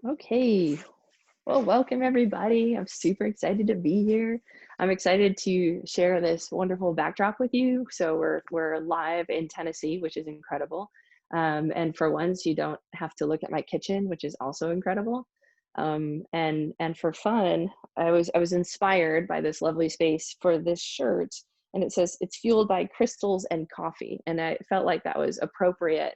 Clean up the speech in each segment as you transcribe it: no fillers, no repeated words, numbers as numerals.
Okay. Well, welcome everybody. I'm super excited to be here. I'm excited to share this wonderful backdrop with you. So we're live in Tennessee, which is incredible. And for once, you don't have to look at my kitchen, which is also incredible. And for fun, I was inspired by this lovely space for this shirt, and it says it's fueled by crystals and coffee, and I felt like that was appropriate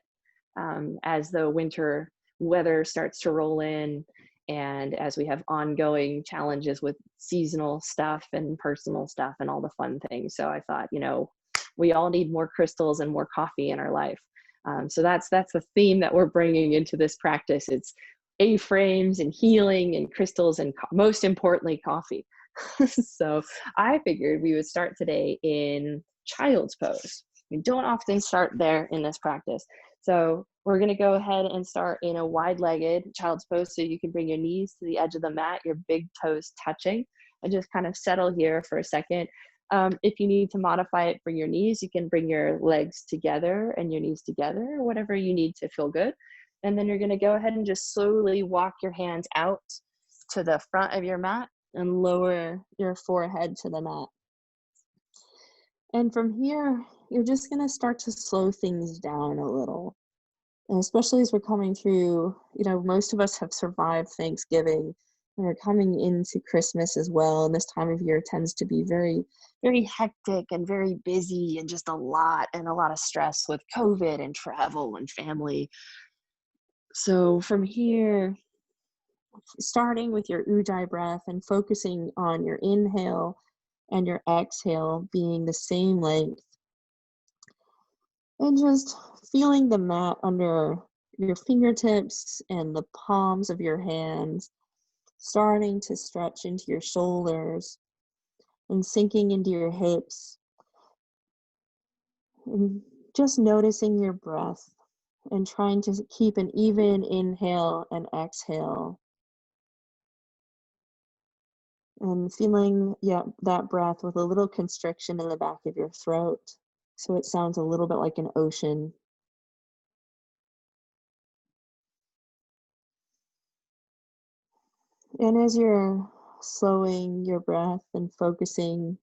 as the winter weather starts to roll in and as we have ongoing challenges with seasonal stuff and personal stuff and all the fun things. So I thought, we all need more crystals and more coffee in our life. So that's the theme that we're bringing into this practice. It's A-frames and healing and crystals and most importantly, coffee. So I figured we would start today in child's pose. We don't often start there in this practice. So we're going to go ahead and start in a wide-legged child's pose. So you can bring your knees to the edge of the mat, your big toes touching, and just kind of settle here for a second. If you need to modify it for your knees, you can bring your legs together and your knees together, whatever you need to feel good. And then you're going to go ahead and just slowly walk your hands out to the front of your mat and lower your forehead to the mat. And from here, you're just going to start to slow things down a little. And especially as we're coming through, most of us have survived Thanksgiving and we're coming into Christmas as well. And this time of year tends to be very, very hectic and very busy and just a lot of stress with COVID and travel and family. So from here, starting with your Ujjayi breath and focusing on your inhale and your exhale being the same length. And just feeling the mat under your fingertips and the palms of your hands, starting to stretch into your shoulders and sinking into your hips. And just noticing your breath and trying to keep an even inhale and exhale. And feeling, that breath with a little constriction in the back of your throat. So it sounds a little bit like an ocean. And as you're slowing your breath and focusing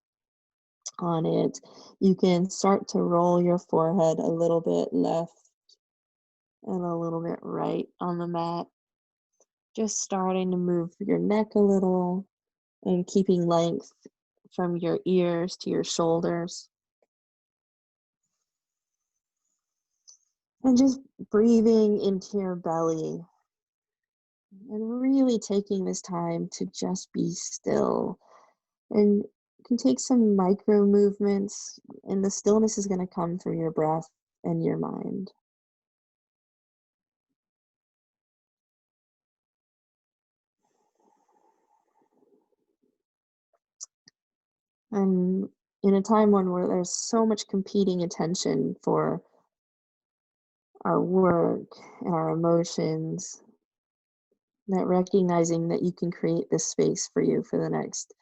on it, you can start to roll your forehead a little bit left and a little bit right on the mat. Just starting to move your neck a little and keeping length from your ears to your shoulders. And just breathing into your belly and really taking this time to just be still. And you can take some micro movements, and the stillness is going to come through your breath and your mind. And in a time where there's so much competing attention for our work and our emotions, that recognizing that you can create this space for you for the next,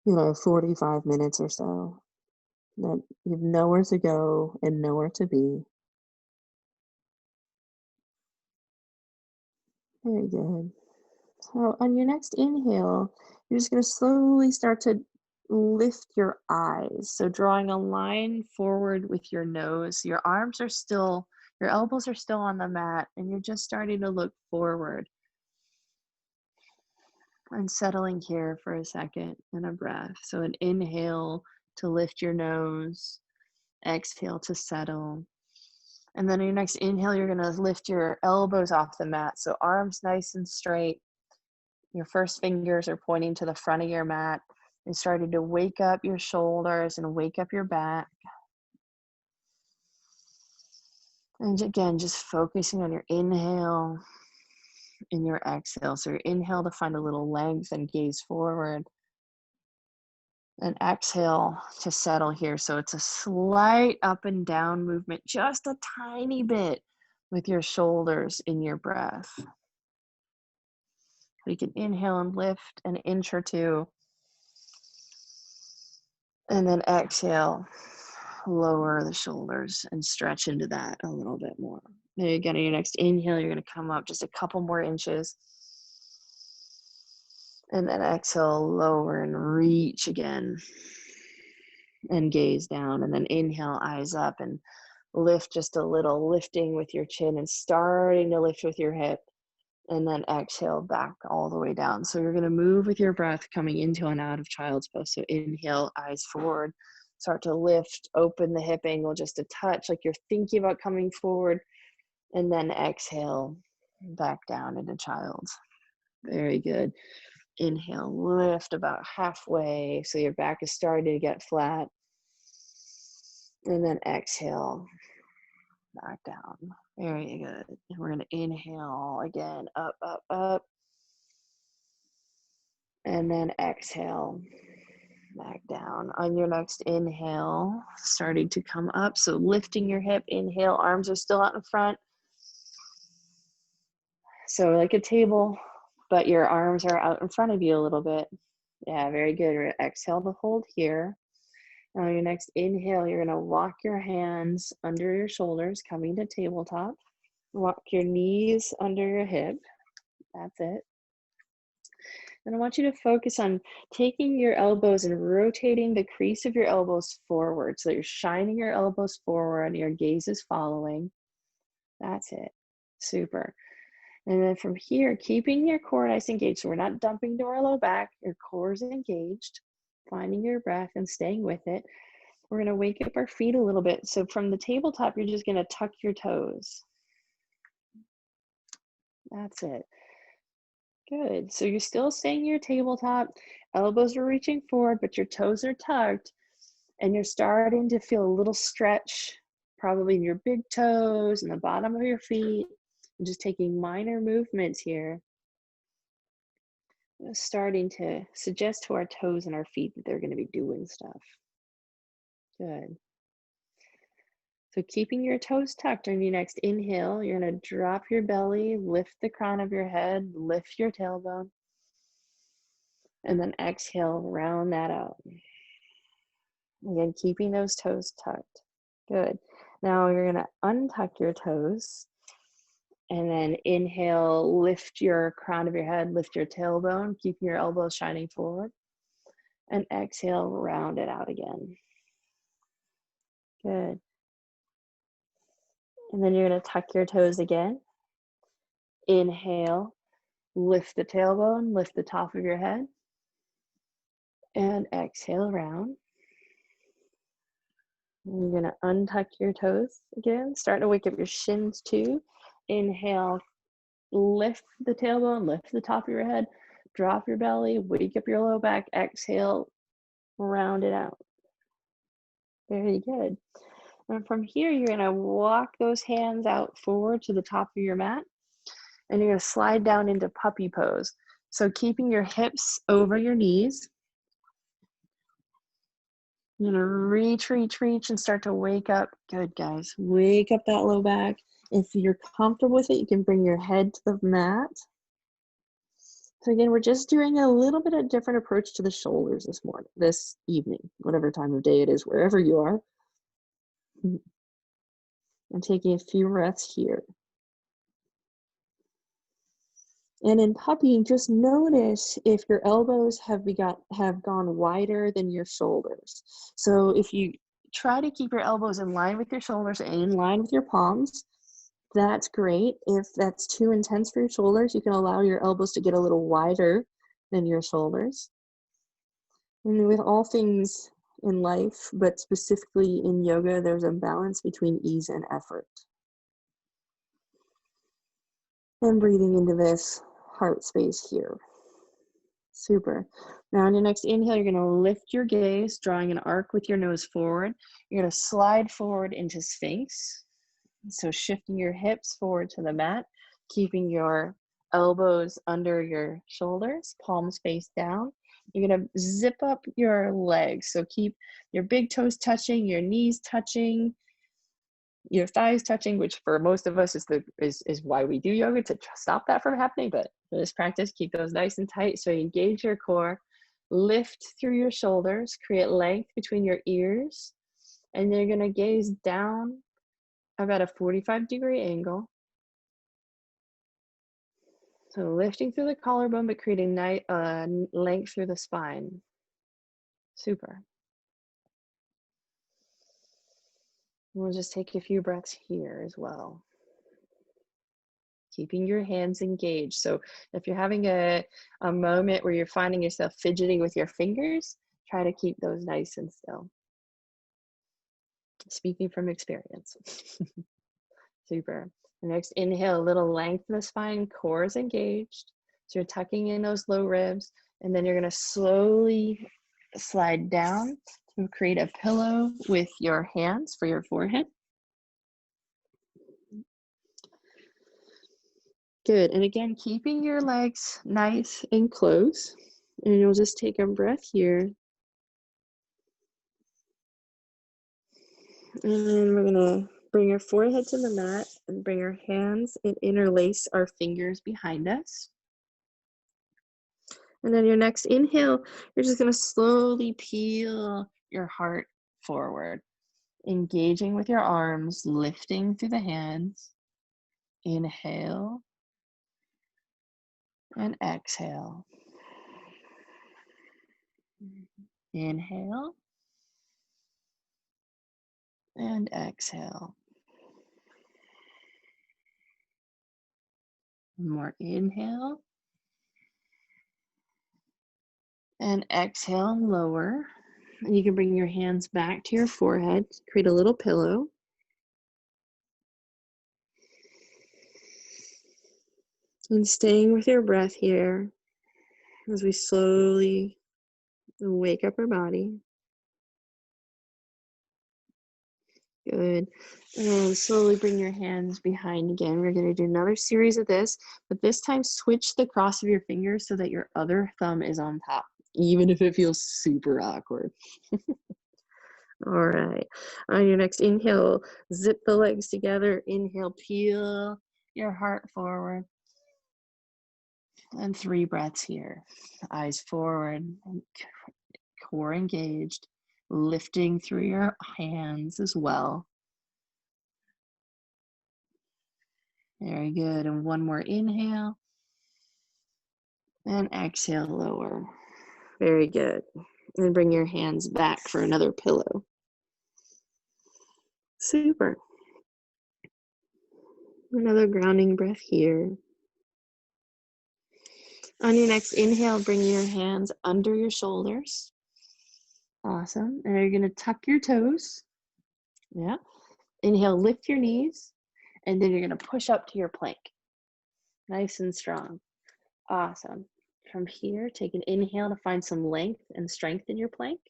45 minutes or so, that you have nowhere to go and nowhere to be. Very good. So on your next inhale, you're just going to slowly start to lift your eyes. So drawing a line forward with your nose. Your elbows are still on the mat, and you're just starting to look forward. And settling here for a second and a breath. So an inhale to lift your nose, exhale to settle. And then your next inhale, you're going to lift your elbows off the mat. So arms nice and straight. Your first fingers are pointing to the front of your mat and starting to wake up your shoulders and wake up your back. And again, just focusing on your inhale and your exhale. So your inhale to find a little length and gaze forward. And exhale to settle here. So it's a slight up and down movement, just a tiny bit with your shoulders in your breath. So you can inhale and lift an inch or two. And then exhale, lower the shoulders and stretch into that a little bit more. Then again, on your next inhale, you're going to come up just a couple more inches. And then exhale, lower and reach again. And gaze down. And then inhale, eyes up and lift just a little, lifting with your chin and starting to lift with your hip. And then exhale back all the way down. So you're going to move with your breath coming into and out of child's pose. So inhale, eyes forward. Start to lift, open the hip angle just a touch, like you're thinking about coming forward. And then exhale back down into child's. Very good. Inhale, lift about halfway so your back is starting to get flat. And then exhale back down. Very good. And we're going to inhale again, up, up, up. And then exhale back down. On your next inhale, starting to come up. So lifting your hip, inhale, arms are still out in front. So like a table, but your arms are out in front of you a little bit. Yeah, very good. Exhale to hold here. Now on your next inhale, you're going to walk your hands under your shoulders, coming to tabletop. Walk your knees under your hip. That's it. And I want you to focus on taking your elbows and rotating the crease of your elbows forward. So that you're shining your elbows forward and your gaze is following. That's it. Super. And then from here, keeping your core nice and engaged. So we're not dumping to our low back. Your core is engaged. Finding your breath and staying with it. We're going to wake up our feet a little bit. So from the tabletop, you're just going to tuck your toes. That's it. Good. So you're still staying your tabletop. Elbows are reaching forward, but your toes are tucked. And you're starting to feel a little stretch, probably in your big toes and the bottom of your feet. And just taking minor movements here. Starting to suggest to our toes and our feet that they're going to be doing stuff. Good. So keeping your toes tucked on your next inhale, you're going to drop your belly, lift the crown of your head, lift your tailbone. And then exhale, round that out. Again, keeping those toes tucked. Good. Now you're going to untuck your toes. And then inhale, lift your crown of your head, lift your tailbone, keeping your elbows shining forward. And exhale, round it out again. Good. And then you're going to tuck your toes again. Inhale, lift the tailbone, lift the top of your head. And exhale, round. And you're going to untuck your toes again. Start to wake up your shins too. Inhale, lift the tailbone, lift the top of your head, drop your belly, wake up your low back. Exhale, round it out. Very good. And from here, you're going to walk those hands out forward to the top of your mat. And you're going to slide down into puppy pose. So keeping your hips over your knees. You're going to reach, reach, reach, and start to wake up. Good, guys. Wake up that low back. If you're comfortable with it, you can bring your head to the mat. So again, we're just doing a little bit of different approach to the shoulders this evening, whatever time of day it is, wherever you are. And taking a few breaths here. And in puppy, just notice if your elbows have gone wider than your shoulders. So if you try to keep your elbows in line with your shoulders and in line with your palms, that's great. If that's too intense for your shoulders, you can allow your elbows to get a little wider than your shoulders. And with all things in life, but specifically in yoga, there's a balance between ease and effort. And breathing into this heart space here. Super. Now on your next inhale, you're going to lift your gaze, drawing an arc with your nose forward. You're going to slide forward into Sphinx. So shifting your hips forward to the mat, keeping your elbows under your shoulders, palms face down. You're going to zip up your legs. So keep your big toes touching, your knees touching, your thighs touching, which for most of us is why we do yoga, to stop that from happening. But for this practice, keep those nice and tight. So you engage your core, lift through your shoulders, create length between your ears, and then you're going to gaze down about a 45-degree angle. So lifting through the collarbone, but creating length through the spine. Super. We'll just take a few breaths here as well. Keeping your hands engaged. So if you're having a moment where you're finding yourself fidgeting with your fingers, try to keep those nice and still. Speaking from experience. Super. The next inhale, a little length in the spine, core is engaged. So you're tucking in those low ribs, and then you're going to slowly slide down to create a pillow with your hands for your forehead. Good. And again, keeping your legs nice and close. And you'll just take a breath here. And then we're going to bring our forehead to the mat and bring our hands and interlace our fingers behind us. And then your next inhale, you're just going to slowly peel your heart forward, engaging with your arms, lifting through the hands. Inhale and exhale. Inhale and exhale. One more inhale and exhale and lower. And you can bring your hands back to your forehead, create a little pillow. And staying with your breath here as we slowly wake up our body. Good. And slowly bring your hands behind again. We're going to do another series of this, but this time switch the cross of your fingers so that your other thumb is on top, even if it feels super awkward. All right. On your next inhale, zip the legs together. Inhale, peel your heart forward. And 3 breaths here. Eyes forward, core engaged, lifting through your hands as well. Very good. And one more inhale. And exhale, lower. Very good. And bring your hands back for another pillow. Super. Another grounding breath here. On your next inhale, bring your hands under your shoulders. Awesome. And you're going to tuck your toes. Yeah. Inhale, lift your knees. And then you're going to push up to your plank. Nice and strong. Awesome. From here, take an inhale to find some length and strength in your plank.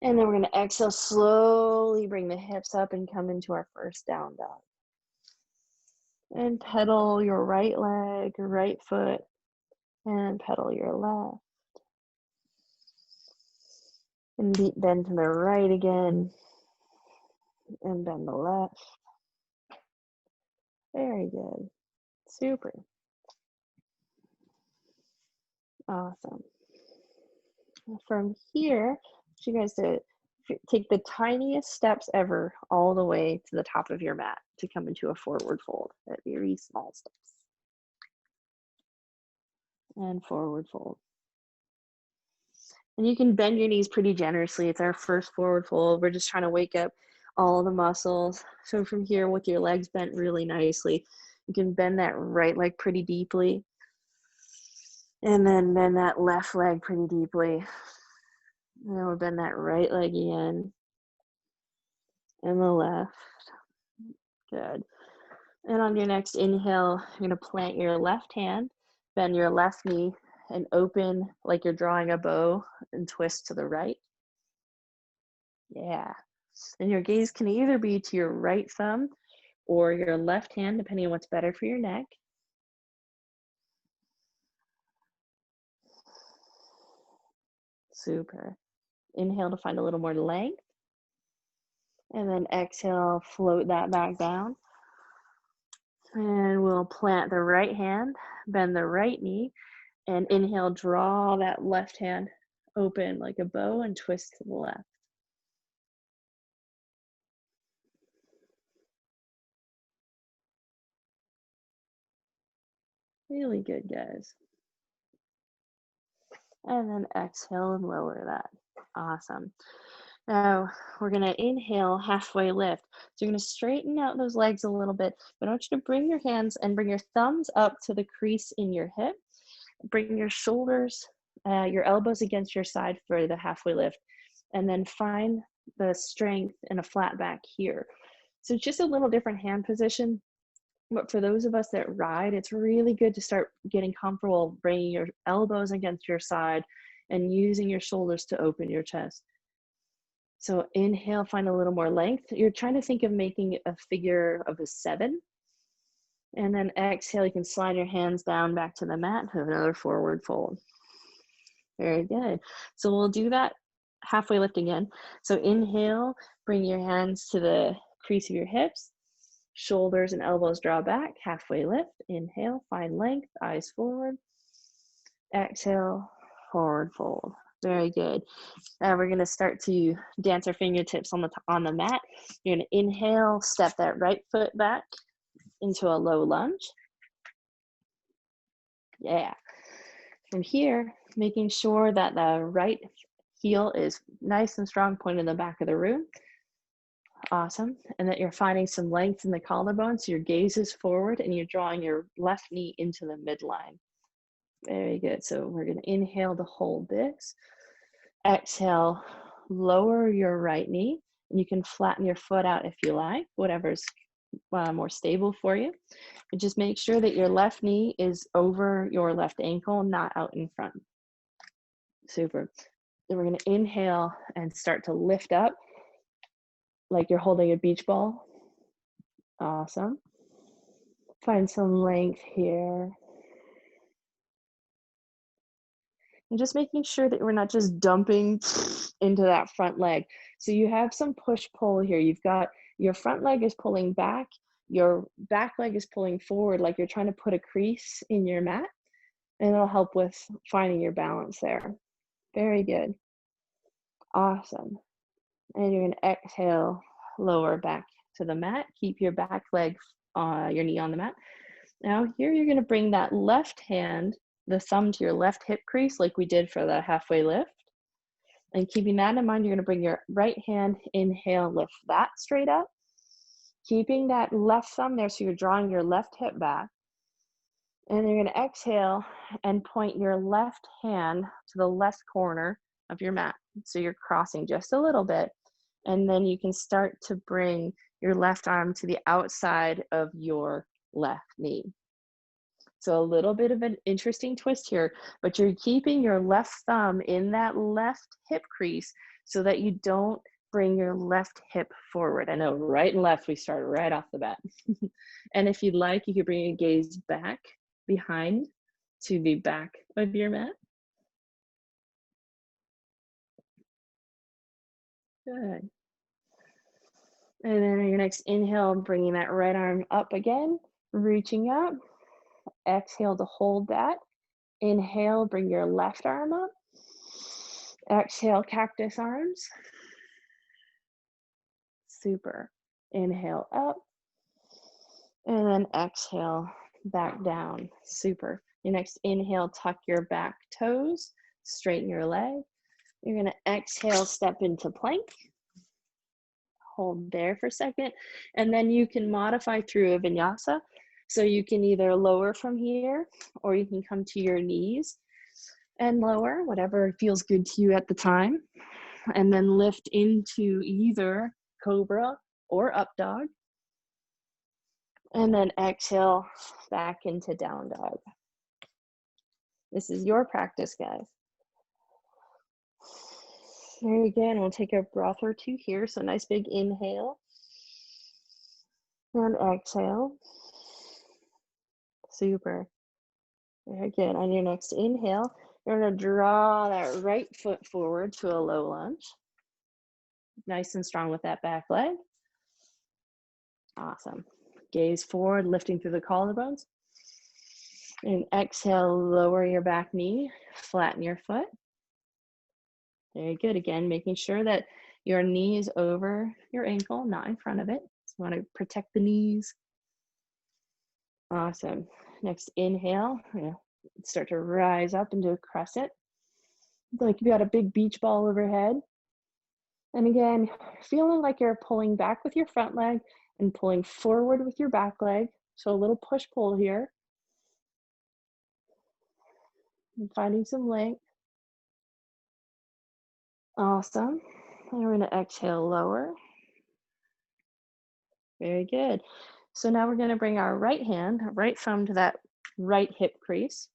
And then we're going to exhale, slowly bring the hips up and come into our first down dog. And pedal your right leg, right foot, and pedal your left. And bend to the right again, and bend the left. Very good. Super. Awesome. From here, you guys to take the tiniest steps ever all the way to the top of your mat to come into a forward fold. Very small steps. And forward fold. And you can bend your knees pretty generously. It's our first forward fold. We're just trying to wake up all the muscles. So from here, with your legs bent really nicely, you can bend that right leg pretty deeply. And then bend that left leg pretty deeply. And then we'll bend that right leg again. And the left. Good. And on your next inhale, you're going to plant your left hand, bend your left knee, and open like you're drawing a bow and twist to the right. Yeah. And your gaze can either be to your right thumb or your left hand, depending on what's better for your neck. Super. Inhale to find a little more length. And then exhale, float that back down. And we'll plant the right hand, bend the right knee, and inhale, draw that left hand open like a bow and twist to the left. Really good, guys. And then exhale and lower that. Awesome. Now we're going to inhale, halfway lift. So you're going to straighten out those legs a little bit. But I want you to bring your hands and bring your thumbs up to the crease in your hip. Bring your shoulders, your elbows against your side for the halfway lift. And then find the strength in a flat back here. So just a little different hand position. But for those of us that ride, it's really good to start getting comfortable bringing your elbows against your side and using your shoulders to open your chest. So inhale, find a little more length. You're trying to think of making a figure of a 7. And then exhale, you can slide your hands down back to the mat, have another forward fold. Very good. So we'll do that halfway lift again. So inhale, bring your hands to the crease of your hips. Shoulders and elbows draw back, halfway lift. Inhale, find length, eyes forward. Exhale, forward fold. Very good. Now we're going to start to dance our fingertips on the mat. You're going to inhale, step that right foot back into a low lunge. Yeah. From here, making sure that the right heel is nice and strong, pointed in the back of the room. Awesome. And that you're finding some length in the collarbone, so your gaze is forward and you're drawing your left knee into the midline. Very good. So we're going to inhale to hold this. Exhale, lower your right knee. And you can flatten your foot out if you like, whatever's more stable for you. And just make sure that your left knee is over your left ankle, not out in front. Super. Then we're going to inhale and start to lift up like you're holding a beach ball. Awesome. Find some length here. And just making sure that we're not just dumping into that front leg. So you have some push-pull here. You've got your front leg is pulling back, your back leg is pulling forward, like you're trying to put a crease in your mat, and it'll help with finding your balance there. Very good. Awesome. And you're going to exhale, lower back to the mat. Keep your back leg, your knee on the mat. Now here you're going to bring that left hand, the thumb to your left hip crease like we did for the halfway lift. And keeping that in mind, you're going to bring your right hand, inhale, lift that straight up. Keeping that left thumb there, so you're drawing your left hip back. And you're going to exhale and point your left hand to the left corner of your mat. So you're crossing just a little bit. And then you can start to bring your left arm to the outside of your left knee. So a little bit of an interesting twist here, but you're keeping your left thumb in that left hip crease so that you don't bring your left hip forward. I know right and left, we start right off the bat. And if you'd like, you could bring your gaze back behind to the back of your mat. Good. And then your next inhale, bringing that right arm up again, reaching up. Exhale to hold that. Inhale, bring your left arm up. Exhale, cactus arms. Super. Inhale up. And then exhale, back down. Super. Your next inhale, tuck your back toes, straighten your leg. You're going to exhale, step into plank. Hold there for a second. And then you can modify through a vinyasa. So you can either lower from here, or you can come to your knees and lower, whatever feels good to you at the time. And then lift into either cobra or up dog. And then exhale back into down dog. This is your practice, guys. Very good. And we'll take a breath or two here. So nice big inhale. And exhale. Super. Very good. On your next inhale, you're going to draw that right foot forward to a low lunge. Nice and strong with that back leg. Awesome. Gaze forward, lifting through the collarbones. And exhale, lower your back knee, flatten your foot. Very good. Again, making sure that your knee is over your ankle, not in front of it. So you want to protect the knees. Awesome. next inhale, we're gonna start to rise up into a crescent. Like you got a big beach ball overhead. And again, feeling like you're pulling back with your front leg and pulling forward with your back leg. So a little push-pull here. And finding some length. Awesome. And we're gonna exhale, lower. Very good. So now we're gonna bring our right hand, right thumb to that right hip crease.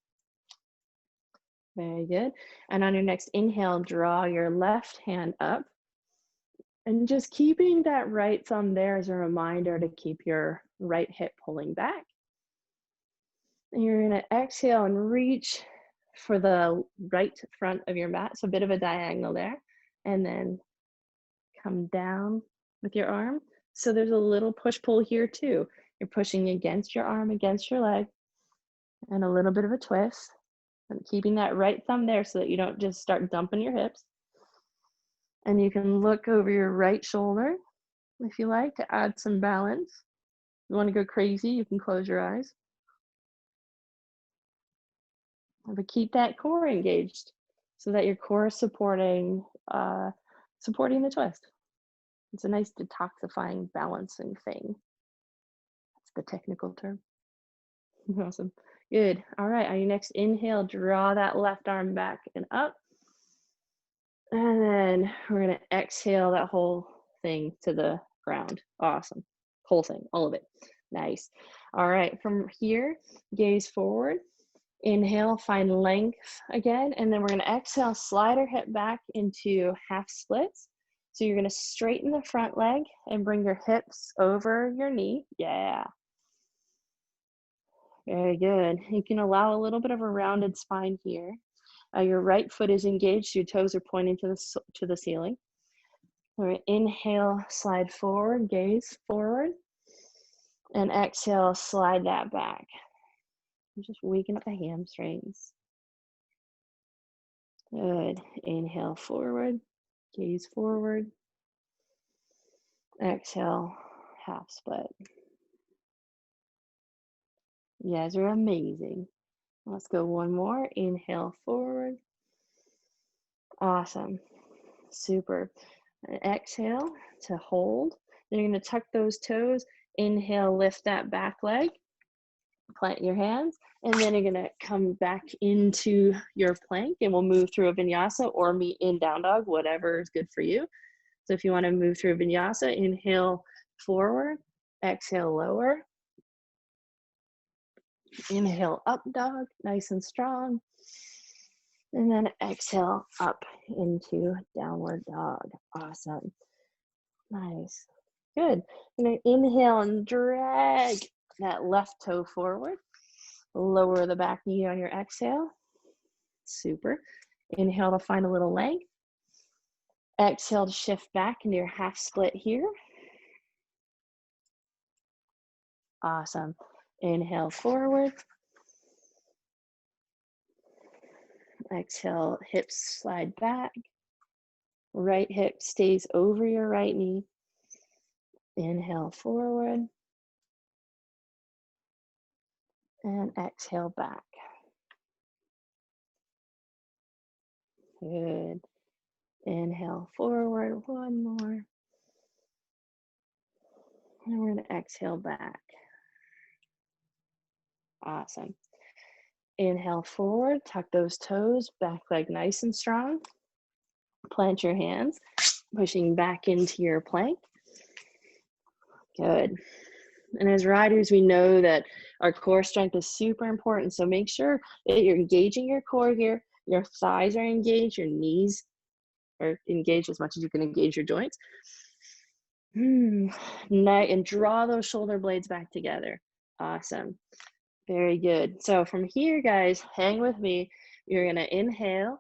Very good. And on your next inhale, draw your left hand up. And just keeping that right thumb there as a reminder to keep your right hip pulling back. And you're gonna exhale and reach for the right front of your mat, so a bit of a diagonal there. And then come down with your arm. So there's a little push-pull here too. You're pushing against your arm, against your leg, and a little bit of a twist. And keeping that right thumb there so that you don't just start dumping your hips. And you can look over your right shoulder if you like to add some balance. If you want to go crazy, you can close your eyes. But keep that core engaged so that your core is supporting the twist. It's a nice detoxifying, balancing thing. That's the technical term. Awesome. Good. All right. On your next inhale, draw that left arm back and up. And then we're going to exhale that whole thing to the ground. Awesome. Whole thing, all of it. Nice. All right. From here, gaze forward. Inhale, find length again. And then we're going to exhale, slide our hip back into half splits. So you're going to straighten the front leg and bring your hips over your knee. Yeah. Very good. You can allow a little bit of a rounded spine here. Your right foot is engaged. Your toes are pointing to the ceiling. All right, inhale, slide forward, gaze forward. And exhale, slide that back. Just weaken up the hamstrings. Good. Inhale forward, gaze forward. Exhale, half split. You guys are amazing. Let's go one more. Inhale forward. Awesome. Super. And exhale to hold. Then you're going to tuck those toes. Inhale, lift that back leg. Plant your hands. And then you're going to come back into your plank. And we'll move through a vinyasa or meet in down dog, whatever is good for you. So if you want to move through a vinyasa, inhale forward. Exhale, lower. Inhale, up dog, nice and strong. And then exhale up into downward dog. Awesome. Nice. Good. And then inhale and drag that left toe forward. Lower the back knee on your exhale. Super. Inhale to find a little length. Exhale to shift back into your half split here. Awesome. Inhale forward. Exhale, hips slide back. Right hip stays over your right knee. Inhale forward. And exhale back. Good. Inhale forward, one more. And we're going to exhale back. Awesome. Inhale forward, tuck those toes, back leg nice and strong. Plant your hands, pushing back into your plank. Good. And as riders, we know that our core strength is super important. So make sure that you're engaging your core here. Your thighs are engaged, your knees are engaged as much as you can engage your joints. And draw those shoulder blades back together. Awesome. Very good. So from here, guys, hang with me. You're going to inhale,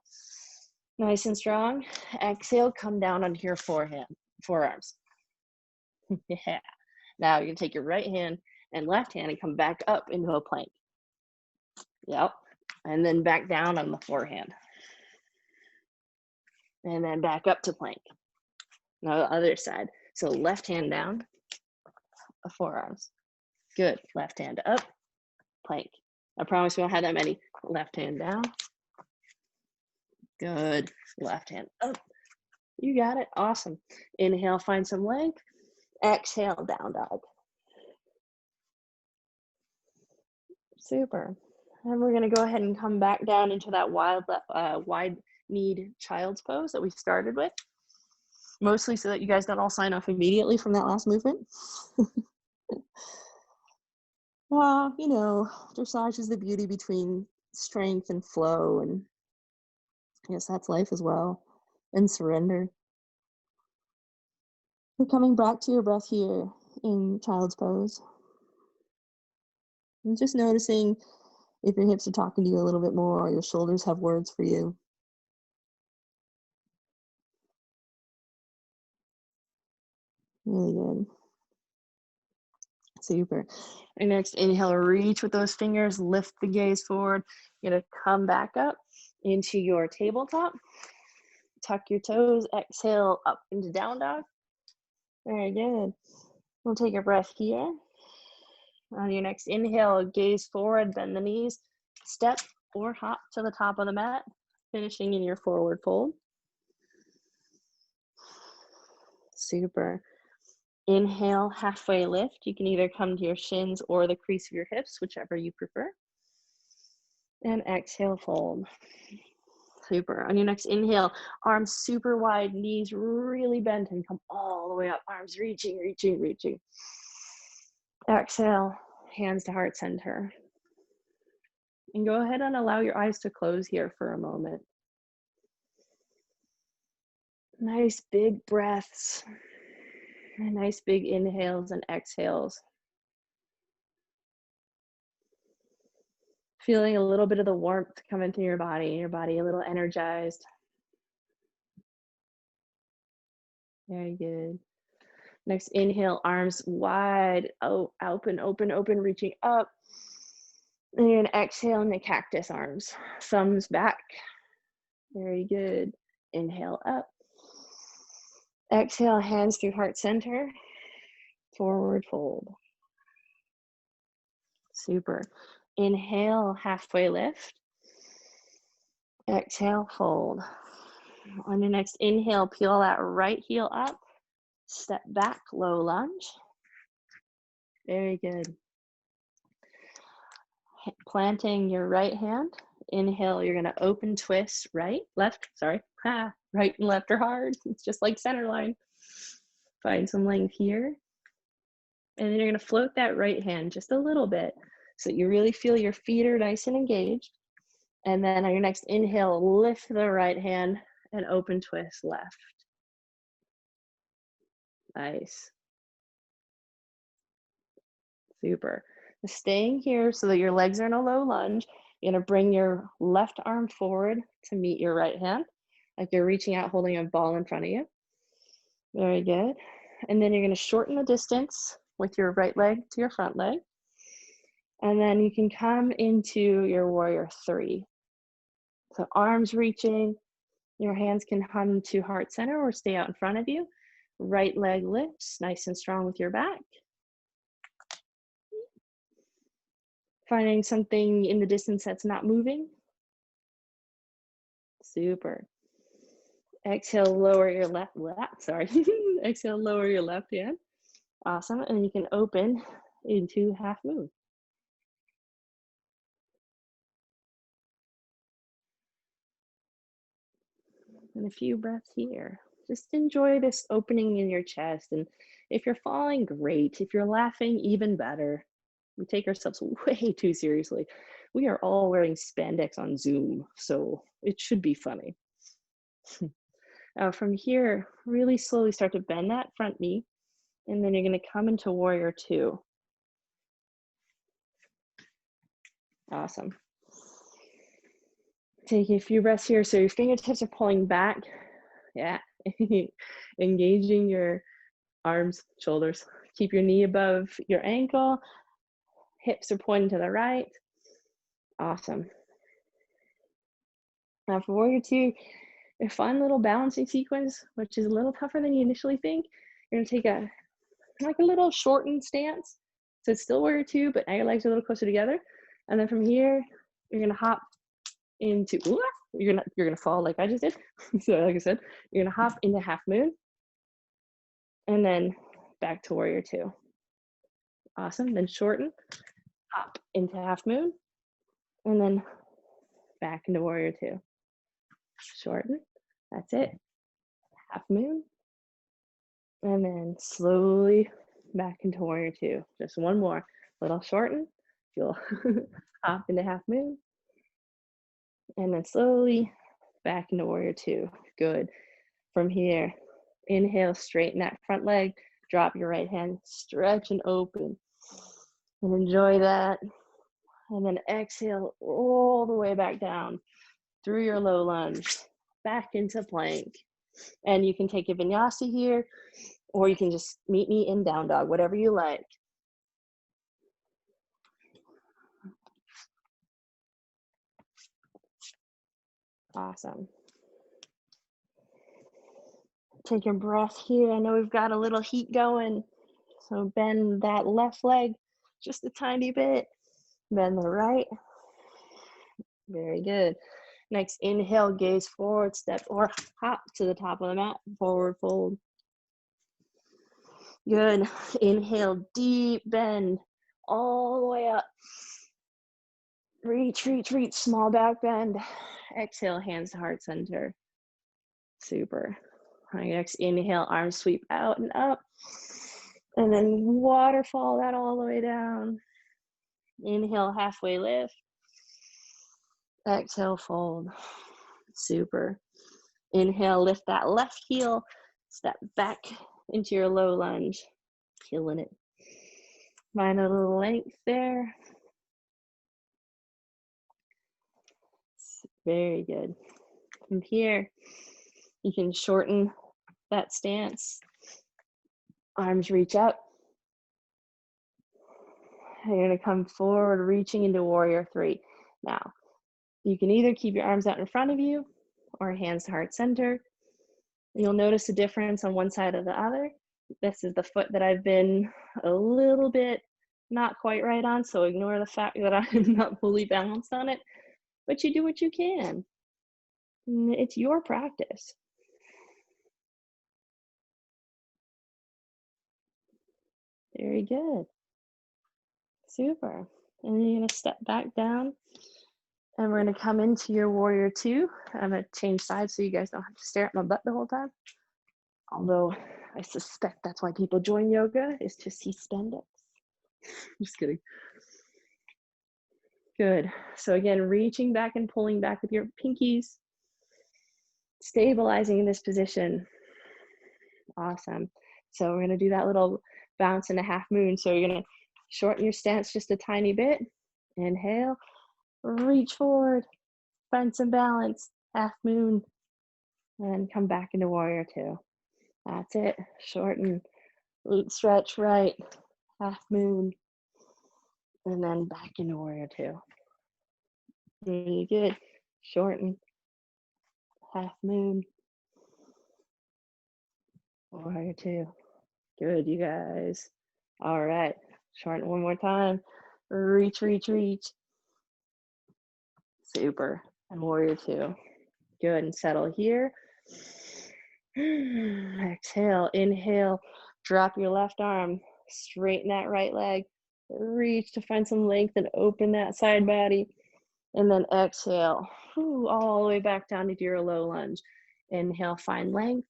nice and strong. Exhale, come down onto your forearms. Yeah. Now you're going to take your right hand and left hand and come back up into a plank. Yep. And then back down on the forehand. And then back up to plank. Now the other side. So left hand down, forearms. Good. Left hand up, plank. I promise we won't have that many. Left hand down. Good. Left hand up. You got it. Awesome. Inhale, find some length. Exhale, down dog. Super. And we're going to go ahead and come back down into that wide kneed child's pose that we started with. Mostly so that you guys don't all sign off immediately from that last movement. Well, you know, dressage is the beauty between strength and flow, and I guess that's life as well, and surrender. You're coming back to your breath here in child's pose. And just noticing if your hips are talking to you a little bit more or your shoulders have words for you. Really good. Super. And next, inhale, reach with those fingers, lift the gaze forward. You're gonna come back up into your tabletop. Tuck your toes, exhale up into down dog. Very good. We'll take a breath here. On your next inhale, gaze forward, bend the knees, step or hop to the top of the mat, finishing in your forward fold. Super. Inhale, halfway lift. You can either come to your shins or the crease of your hips, whichever you prefer. And exhale, fold. Super. On your next inhale, arms super wide, knees really bent and come all the way up. Arms reaching, reaching, reaching. Exhale, hands to heart center. And go ahead and allow your eyes to close here for a moment. Nice big breaths. Nice big inhales and exhales. Feeling a little bit of the warmth coming through your body a little energized. Very good. Next inhale, arms wide, open, open, open, reaching up. And you're gonna exhale in the cactus arms, thumbs back. Very good. Inhale up. Exhale, hands through heart center. Forward fold. Super. Inhale, halfway lift. Exhale, fold. On your next inhale, peel that right heel up. Step back, low lunge. Very good. Planting your right hand. Inhale, you're gonna open twist, right and left are hard. It's just like center line. Find some length here. And then you're gonna float that right hand just a little bit so that you really feel your feet are nice and engaged. And then on your next inhale, lift the right hand and open twist left. Nice. Super. Staying here so that your legs are in a low lunge. You're gonna bring your left arm forward to meet your right hand, like you're reaching out, holding a ball in front of you. Very good. And then you're gonna shorten the distance with your right leg to your front leg. And then you can come into your warrior three. So arms reaching, your hands can come to heart center or stay out in front of you. Right leg lifts, nice and strong with your back. Finding something in the distance that's not moving. Super. Exhale, lower your Exhale, lower your left hand. Awesome. And you can open into half moon. And a few breaths here. Just enjoy this opening in your chest. And if you're falling, great. If you're laughing, even better. We take ourselves way too seriously. We are all wearing spandex on Zoom, so it should be funny. From here, really slowly start to bend that front knee, and then you're gonna come into warrior two. Awesome. Take a few breaths here. So your fingertips are pulling back. Yeah. Engaging your arms, shoulders. Keep your knee above your ankle. Hips are pointing to the right. Awesome. Now for warrior two, a fun little balancing sequence, which is a little tougher than you initially think. You're gonna take a little shortened stance. So it's still warrior two, but now your legs are a little closer together. And then from here, you're gonna hop into, ooh, you're gonna fall like I just did. So like I said, you're gonna hop into half moon and then back to warrior two. Awesome, then shorten, hop into half moon, and then back into warrior two. Shorten, that's it, half moon, and then slowly back into warrior two. Just one more, little shorten, you'll hop into half moon, and then slowly back into warrior two. Good. From here, inhale, straighten that front leg, drop your right hand, stretch and open, and enjoy that. And then exhale all the way back down through your low lunge, back into plank. And you can take a vinyasa here, or you can just meet me in down dog, whatever you like. Awesome. Take your breath here. I know we've got a little heat going, so bend that left leg just a tiny bit. Bend the right. Very good. Next, inhale, gaze forward, step or hop to the top of the mat, forward fold. Good. Inhale, deep bend all the way up. Reach, reach, reach, small back bend. Exhale, hands to heart center. Super. All right, next, inhale, arms sweep out and up. And then waterfall that all the way down. Inhale, halfway lift. Exhale, fold. Super. Inhale, lift that left heel, step back into your low lunge. Killing it. Find a little length there. Very good. From here, you can shorten that stance. Arms reach up. You're gonna come forward, reaching into warrior three. Now, you can either keep your arms out in front of you or hands to heart center. You'll notice a difference on one side or the other. This is the foot that I've been a little bit not quite right on, so ignore the fact that I'm not fully balanced on it, but you do what you can. It's your practice. Very good. Super. And then you're gonna step back down and we're gonna come into your warrior two. I'm gonna change sides so you guys don't have to stare at my butt the whole time. Although I suspect that's why people join yoga, is to see spandex. Just kidding. Good. So again, reaching back and pulling back with your pinkies, stabilizing in this position. Awesome. So we're gonna do that little bounce in a half moon. So you're gonna shorten your stance just a tiny bit. Inhale, reach forward, find some balance, half moon, and come back into warrior two. That's it. Shorten, stretch right, half moon, and then back into warrior two. Really good. Shorten, half moon, warrior two. Good, you guys. All right, shorten one more time. Reach, reach, reach. Super. And warrior two. Good, and settle here. Exhale, inhale, drop your left arm, straighten that right leg, reach to find some length and open that side body. And then exhale, all the way back down into your low lunge. Inhale, find length.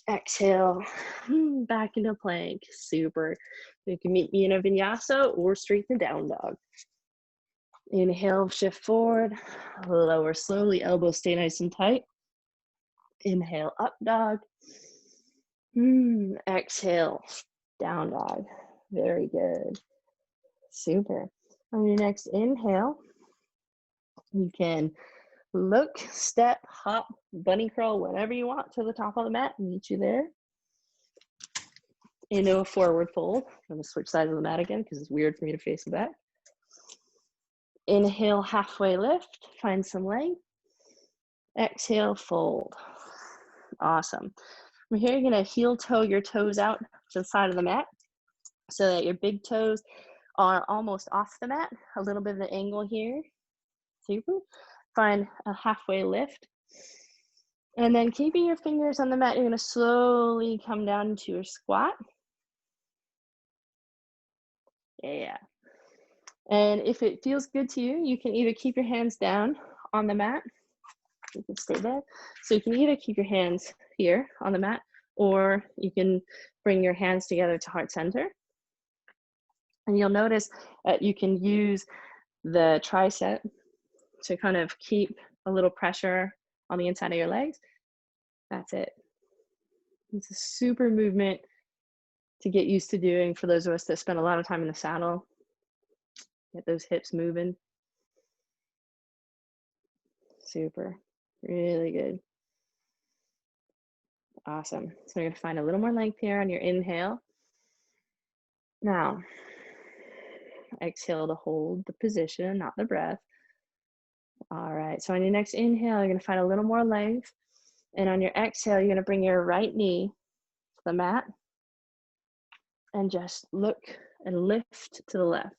Exhale, back into plank. Super. You can meet me in a vinyasa or straight to down dog. Inhale, shift forward, lower slowly, elbows stay nice and tight. Inhale, up dog. Exhale, down dog. Very good. Super. On your next inhale, you can look, step, hop, bunny curl, whatever you want to the top of the mat. Meet you there. Into a forward fold. I'm gonna switch sides of the mat again because it's weird for me to face the back. Inhale, halfway lift, find some length. Exhale, fold. Awesome. From here, you're gonna heel toe your toes out to the side of the mat so that your big toes are almost off the mat, a little bit of an angle here. Super. Find a halfway lift. And then keeping your fingers on the mat, you're going to slowly come down into your squat. Yeah. And if it feels good to you, you can either keep your hands down on the mat. You can stay there. So you can either keep your hands here on the mat, or you can bring your hands together to heart center. And you'll notice that you can use the tricep to kind of keep a little pressure on the inside of your legs. That's it. It's a super movement to get used to doing for those of us that spend a lot of time in the saddle. Get those hips moving. Super. Really good. Awesome. So you're going to find a little more length here on your inhale. Now, exhale to hold the position, not the breath. All right. So on your next inhale, you're going to find a little more length. And on your exhale, you're going to bring your right knee to the mat and just look and lift to the left.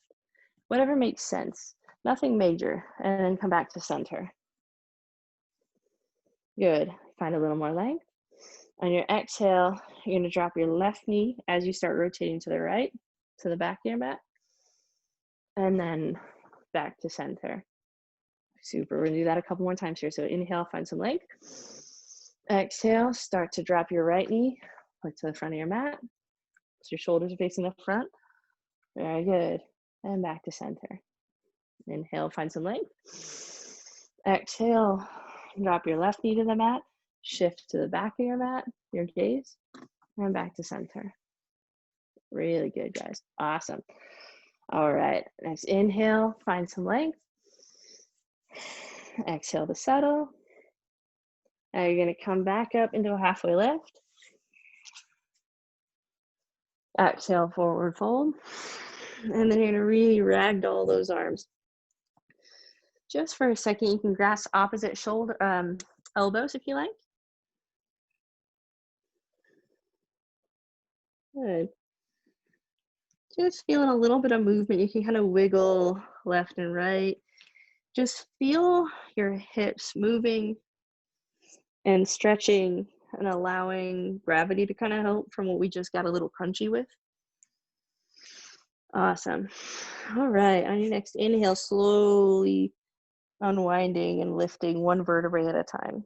Whatever makes sense. Nothing major. And then come back to center. Good. Find a little more length. On your exhale, you're going to drop your left knee as you start rotating to the right, to the back of your mat, and then back to center. Super. We're going to do that a couple more times here. So inhale, find some length. Exhale, start to drop your right knee, look to the front of your mat. So your shoulders are facing the front. Very good. And back to center. Inhale, find some length. Exhale, drop your left knee to the mat. Shift to the back of your mat, your gaze, and back to center. Really good, guys. Awesome. All right, next inhale, find some length. Exhale to settle. Now you're going to come back up into a halfway lift. Exhale, forward fold. And then you're going to really ragdoll those arms. Just for a second, you can grasp opposite shoulder, elbows if you like. Good. Just feeling a little bit of movement. You can kind of wiggle left and right. Just feel your hips moving and stretching and allowing gravity to kind of help from what we just got a little crunchy with. Awesome. All right, on your next inhale, slowly unwinding and lifting one vertebrae at a time.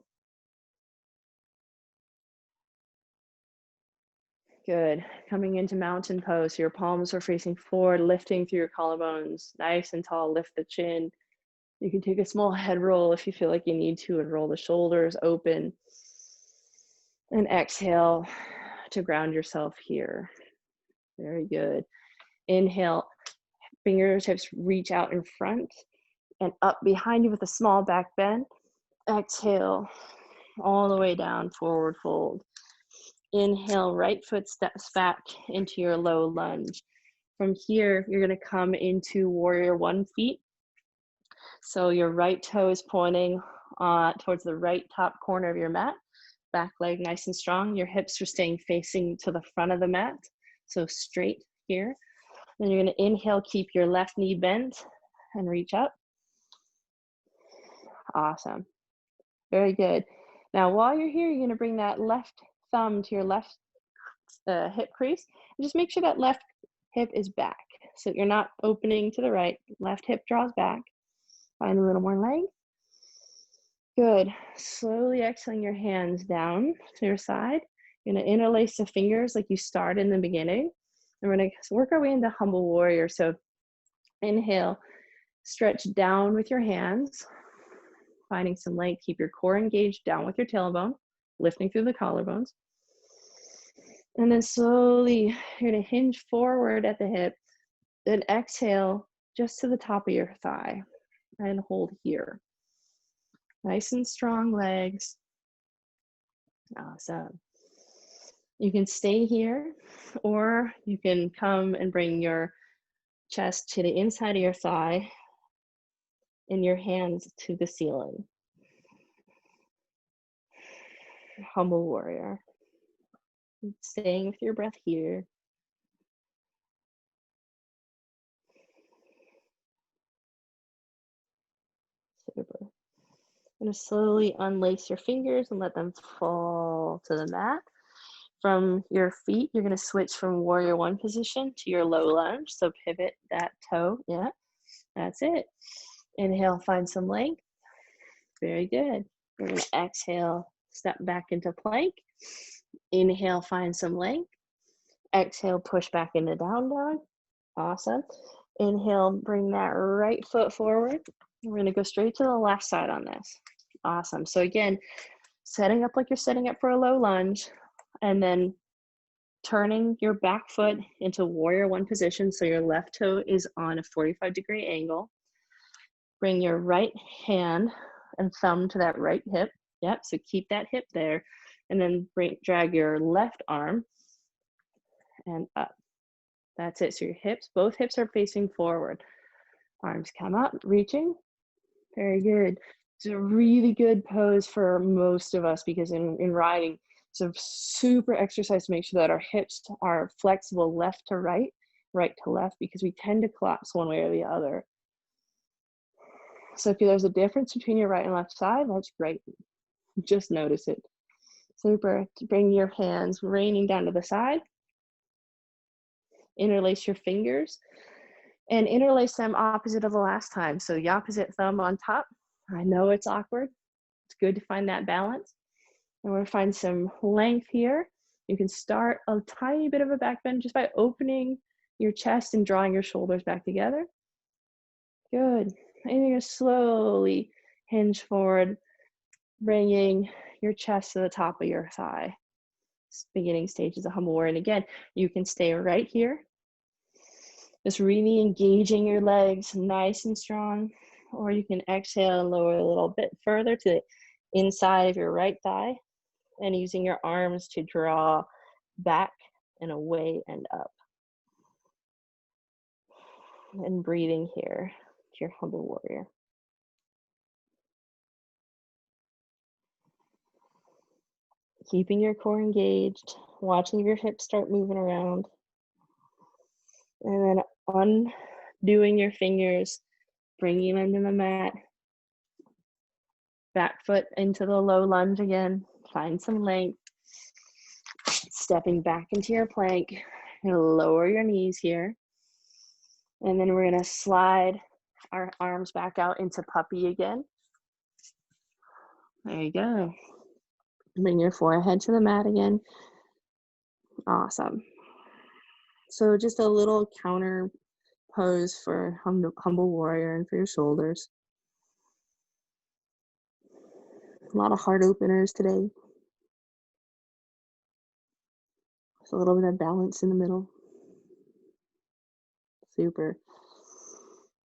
Good. Coming into mountain pose, your palms are facing forward, lifting through your collarbones, nice and tall, lift the chin. You can take a small head roll if you feel like you need to and roll the shoulders open. And exhale to ground yourself here. Very good. Inhale, fingertips reach out in front and up behind you with a small back bend. Exhale, all the way down, forward fold. Inhale, right foot steps back into your low lunge. From here, you're going to come into warrior one feet. So your right toe is pointing towards the right top corner of your mat. Back leg nice and strong. Your hips are staying facing to the front of the mat. So straight here. Then you're going to inhale, keep your left knee bent and reach up. Awesome. Very good. Now, while you're here, you're going to bring that left thumb to your left hip crease. And just make sure that left hip is back. So you're not opening to the right. Left hip draws back. Find a little more length. Good. Slowly exhaling your hands down to your side. You're going to interlace the fingers like you started in the beginning. And we're going to work our way into humble warrior. So inhale, stretch down with your hands, finding some length. Keep your core engaged down with your tailbone, lifting through the collarbones. And then slowly, you're going to hinge forward at the hip. Then exhale just to the top of your thigh and hold here. Nice and strong legs. Awesome. You can stay here, or you can come and bring your chest to the inside of your thigh and your hands to the ceiling. Humble warrior. Staying with your breath here. Super. I'm going to slowly unlace your fingers and let them fall to the mat. From your feet, you're going to switch from warrior one position to your low lunge. So pivot that toe. Yeah, that's it. Inhale, find some length. Very good. We're going to exhale, step back into plank. Inhale, find some length. Exhale, push back into down dog. Awesome. Inhale, bring that right foot forward. We're going to go straight to the left side on this. Awesome. So again, setting up like you're setting up for a low lunge, and then turning your back foot into warrior one position. So your left toe is on a 45-degree angle. Bring your right hand and thumb to that right hip. Yep, so keep that hip there. And then drag your left arm and up. That's it. So your hips, both hips are facing forward. Arms come up, reaching. Very good. It's a really good pose for most of us because in riding, it's a super exercise to make sure that our hips are flexible left to right, right to left, because we tend to collapse one way or the other. So if there's a difference between your right and left side, that's great. Just notice it. Super. Bring your hands raining down to the side. Interlace your fingers and interlace them opposite of the last time. So the opposite thumb on top. I know it's awkward. It's good to find that balance. And we're going to find some length here. You can start a tiny bit of a back bend just by opening your chest and drawing your shoulders back together. Good. And you're going to slowly hinge forward, bringing your chest to the top of your thigh. Beginning stages of humble warrior. And again, you can stay right here. Just really engaging your legs nice and strong. Or you can exhale and lower a little bit further to the inside of your right thigh and using your arms to draw back and away and up. And breathing here to your humble warrior. Keeping your core engaged, watching your hips start moving around. And then undoing your fingers, bringing them to the mat. Back foot into the low lunge again. Find some length. Stepping back into your plank. You're gonna lower your knees here. And then we're gonna slide our arms back out into puppy again. There you go. Bring your forehead to the mat again. Awesome. So just a little counter pose for humble warrior and for your shoulders. A lot of heart openers today. Just a little bit of balance in the middle. Super.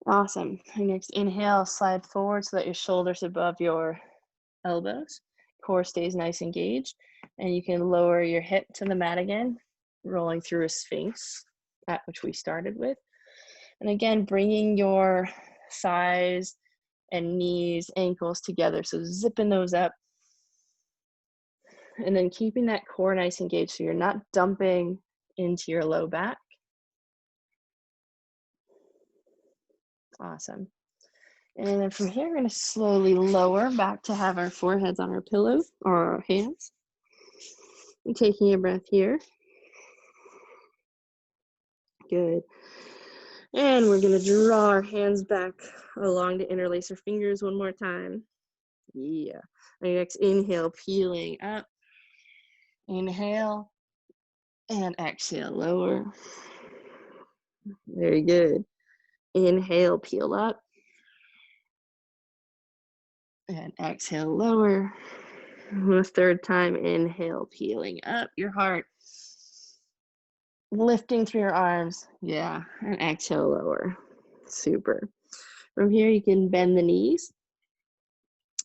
Awesome. Next, inhale, slide forward so that your shoulders above your elbows. Core stays nice and engaged. And you can lower your hip to the mat again, rolling through a sphinx, that which we started with. And again, bringing your thighs and knees, ankles together. So zipping those up. And then keeping that core nice and engaged so you're not dumping into your low back. Awesome. And then from here, we're going to slowly lower back to have our foreheads on our pillow or our hands. And taking a breath here. Good. And we're going to draw our hands back along to interlace our fingers one more time. Yeah. And next, inhale, peeling up. Inhale. And exhale, lower. Very good. Inhale, peel up. And exhale, lower. The third time, inhale, peeling up your heart. Lifting through your arms. Yeah. And exhale, lower. Super. From here, you can bend the knees.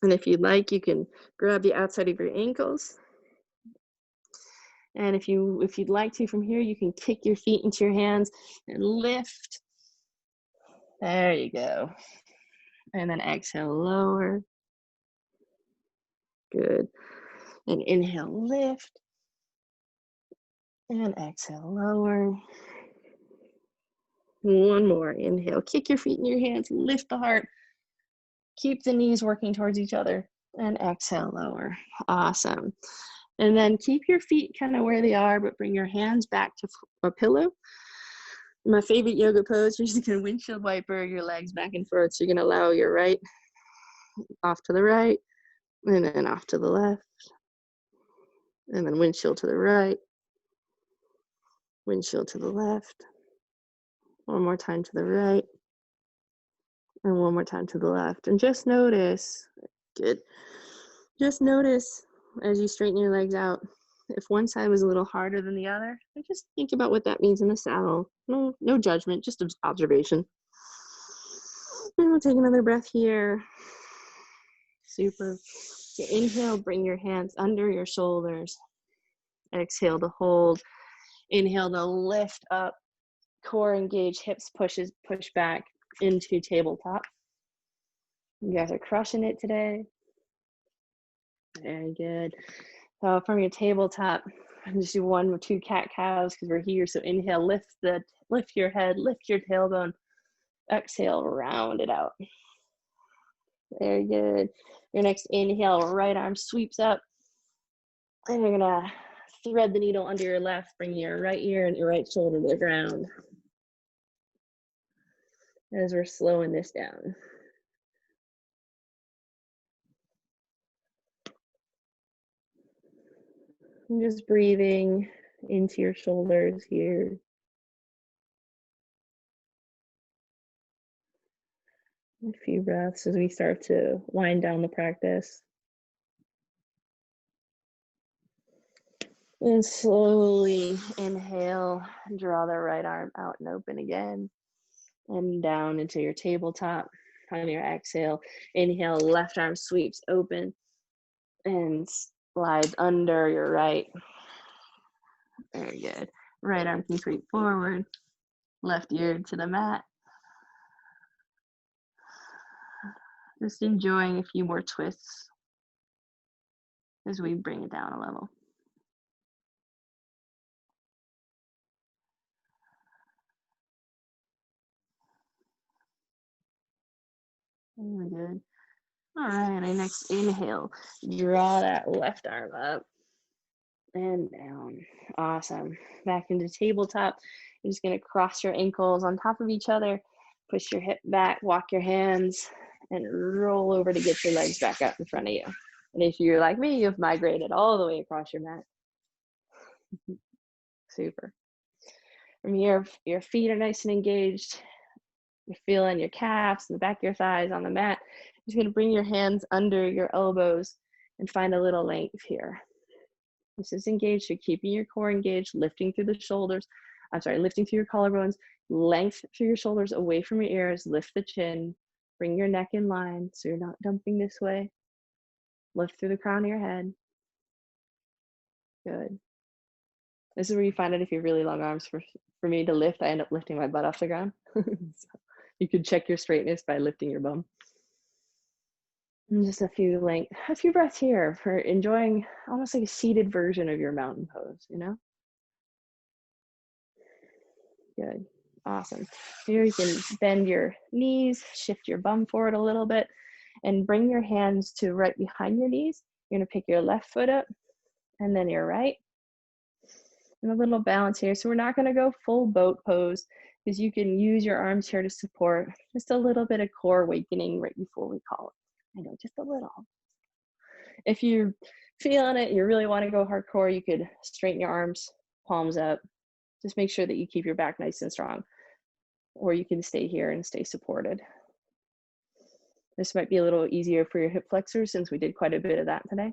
And if you'd like, you can grab the outside of your ankles. And if you'd like to, from here, you can kick your feet into your hands and lift. There you go. And then exhale, lower. Good. And inhale, lift. And exhale, lower. One more. Inhale, kick your feet in your hands, lift the heart. Keep the knees working towards each other, and exhale, lower. Awesome. And then keep your feet kind of where they are, but bring your hands back to a pillow. My favorite yoga pose, you're just gonna windshield wiper your legs back and forth. So you're gonna allow your right off to the right, and then off to the left, and then windshield to the right, windshield to the left, one more time to the right, and one more time to the left. And just notice, good, just notice as you straighten your legs out, if one side was a little harder than the other, just think about what that means in the saddle. No judgment, just observation. And we'll take another breath here. Super. So inhale, bring your hands under your shoulders. Exhale to hold. Inhale to lift up, core engage, hips push back into tabletop. You guys are crushing it today. Very good. So from your tabletop, just do 1 or 2 cat-cows because we're here. So inhale, lift your head, lift your tailbone. Exhale, round it out. Very good. Your next inhale, right arm sweeps up. And you're gonna thread the needle under your left, bring your right ear and your right shoulder to the ground. As we're slowing this down. And just breathing into your shoulders here. A few breaths as we start to wind down the practice. And slowly inhale, draw the right arm out and open again. And down into your tabletop. On your exhale, inhale, left arm sweeps open and slides under your right. Very good. Right arm can sweep forward, left ear to the mat. Just enjoying a few more twists as we bring it down a level. Very good. All right, and next inhale, draw that left arm up and down. Awesome. Back into tabletop. You're just gonna cross your ankles on top of each other, push your hip back, walk your hands, and roll over to get your legs back up in front of you. And if you're like me, you've migrated all the way across your mat. Super. From here, your feet are nice and engaged. You're feeling your calves and the back of your thighs on the mat. You're just gonna bring your hands under your elbows and find a little length here. This is engaged. You're keeping your core engaged, lifting through the shoulders. Lifting through your collarbones, length through your shoulders away from your ears, lift the chin, bring your neck in line so you're not dumping this way. Lift through the crown of your head. Good. This is where you find it if you have really long arms. For me to lift, I end up lifting my butt off the ground. So you could check your straightness by lifting your bum. And just a few breaths here for enjoying almost like a seated version of your mountain pose, you know? Good. Awesome. Here you can bend your knees, shift your bum forward a little bit, and bring your hands to right behind your knees. You're gonna pick your left foot up and then your right. And a little balance here. So we're not gonna go full boat pose because you can use your arms here to support just a little bit of core awakening right before we call it. I know, just a little. If you're feeling it, you really wanna go hardcore, you could straighten your arms, palms up. Just make sure that you keep your back nice and strong. Or you can stay here and stay supported. This might be a little easier for your hip flexors since we did quite a bit of that today.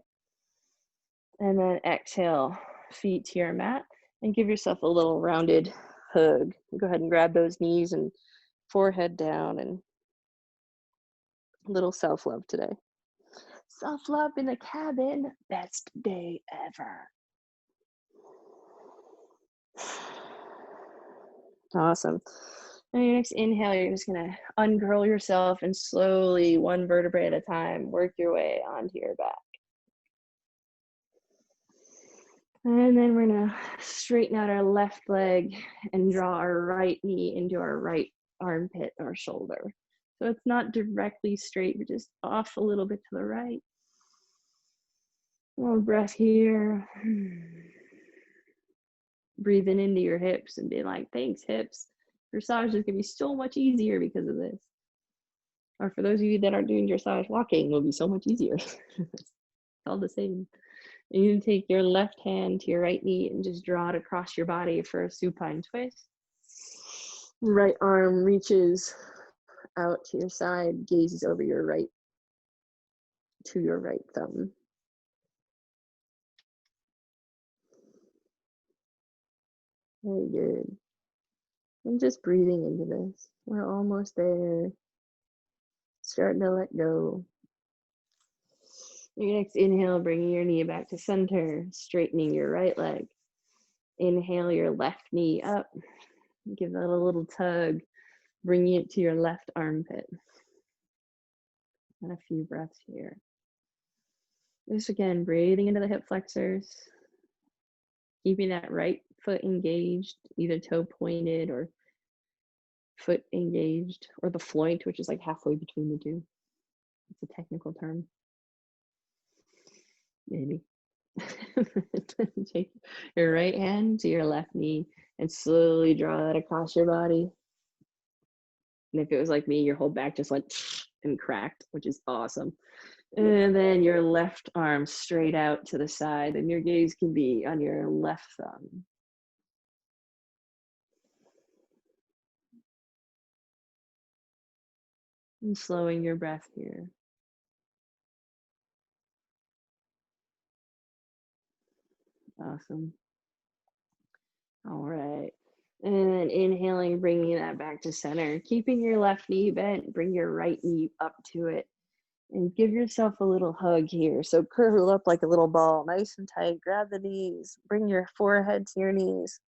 And then exhale, feet to your mat and give yourself a little rounded hug. Go ahead and grab those knees and forehead down and a little self-love today. Self-love in the cabin, best day ever. Awesome. And your next inhale, you're just gonna uncurl yourself and slowly, one vertebrae at a time, work your way onto your back. And then we're gonna straighten out our left leg and draw our right knee into our right armpit or shoulder. So it's not directly straight, but just off a little bit to the right. One breath here. Breathing into your hips and being like, thanks, hips. Dressage is going to be so much easier because of this. Or for those of you that aren't doing dressage, walking will be so much easier. It's all the same. And you can take your left hand to your right knee and just draw it across your body for a supine twist. Right arm reaches out to your side, gazes over your right to your right thumb. Very good. And just breathing into this. We're almost there. Starting to let go. Your next inhale, bringing your knee back to center, straightening your right leg. Inhale your left knee up. Give that a little tug, bringing it to your left armpit. And a few breaths here. Just again, breathing into the hip flexors, keeping that right foot engaged, either toe pointed or foot engaged, or the floint, which is like halfway between the two. It's a technical term. Maybe. Take your right hand to your left knee and slowly draw that across your body. And if it was like me, your whole back just went and cracked, which is awesome. And then your left arm straight out to the side, and your gaze can be on your left thumb. And slowing your breath here. Awesome. All right. And then inhaling, bringing that back to center. Keeping your left knee bent, bring your right knee up to it. And give yourself a little hug here. So curl up like a little ball, nice and tight. Grab the knees. Bring your forehead to your knees.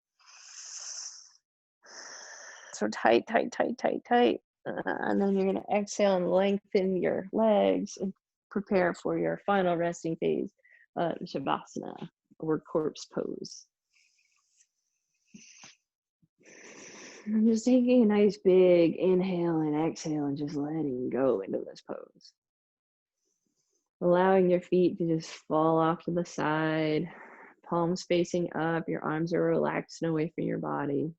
So tight, tight, tight, tight, tight. And then you're going to exhale and lengthen your legs and prepare for your final resting phase, Shavasana, or corpse pose. I'm just taking a nice big inhale and exhale and just letting go into this pose. Allowing your feet to just fall off to the side, palms facing up, your arms are relaxed and away from your body.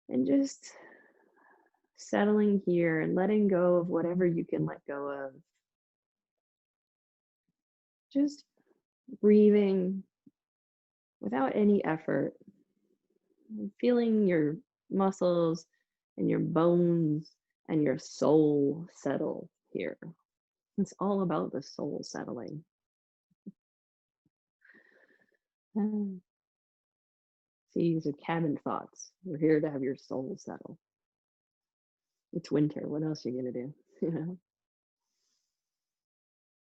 And just settling here and letting go of whatever you can let go of. Just breathing without any effort. Feeling your muscles and your bones and your soul settle here. It's all about the soul settling. See, these are cabin thoughts. We're here to have your soul settle. It's winter. What else are you gonna do? You know?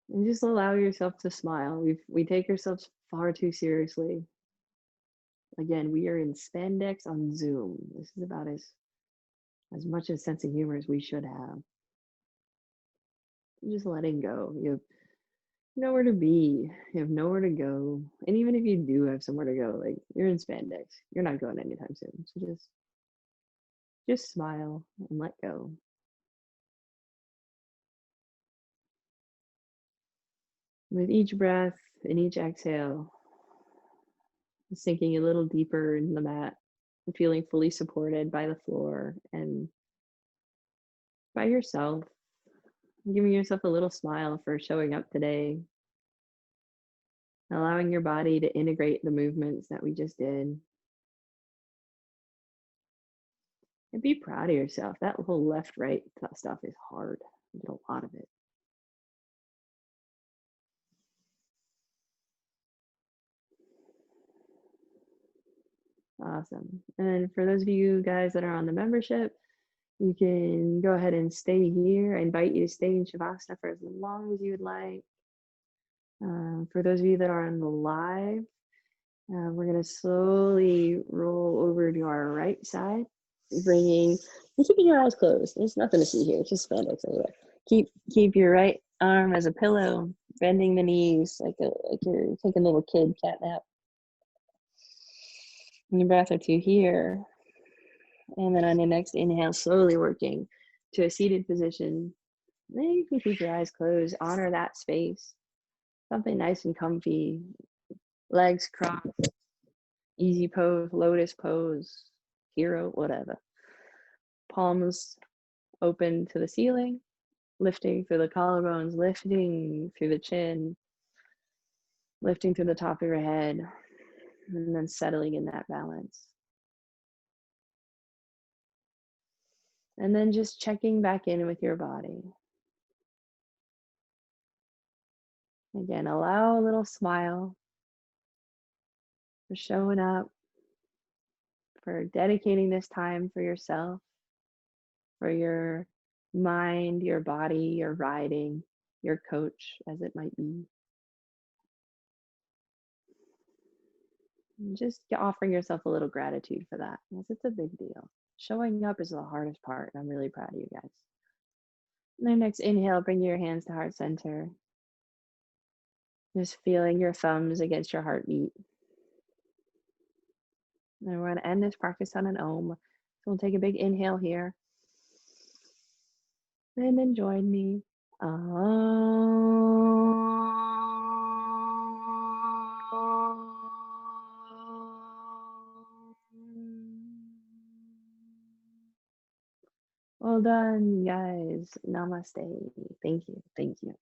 And just allow yourself to smile. We take ourselves far too seriously. Again, we are in spandex on Zoom. This is about as much a sense of humor as we should have. Just letting go. You have nowhere to be. You have nowhere to go. And even if you do have somewhere to go, like you're in spandex, you're not going anytime soon. So just smile and let go. With each breath and each exhale, sinking a little deeper in the mat and feeling fully supported by the floor and by yourself, giving yourself a little smile for showing up today, allowing your body to integrate the movements that we just did. And be proud of yourself. That whole left right stuff is hard. You did a lot of it. Awesome. And for those of you guys that are on the membership, you can go ahead and stay here. I invite you to stay in Shavasana for as long as you would like. For those of you that are on the live, we're going to slowly roll over to our right side, keeping your eyes closed. There's nothing to see here. It's just spandex anyway. Keep your right arm as a pillow, bending the knees like you're taking a little kid cat nap. And your breath or two here. And then on your next inhale, slowly working to a seated position. Then you can keep your eyes closed, honor that space. Something nice and comfy, legs crossed, easy pose, lotus pose, hero, whatever. Palms open to the ceiling, lifting through the collarbones, lifting through the chin, lifting through the top of your head, and then settling in that balance. And then just checking back in with your body. Again, allow a little smile for showing up, for dedicating this time for yourself, for your mind, your body, your riding, your coach, as it might be. And just offering yourself a little gratitude for that, because it's a big deal. Showing up is the hardest part, and I'm really proud of you guys. And then next inhale, bring your hands to heart center. Just feeling your thumbs against your heartbeat. And we're going to end this practice on an Om. So we'll take a big inhale here. And then join me. Well done, guys. Namaste. Thank you. Thank you.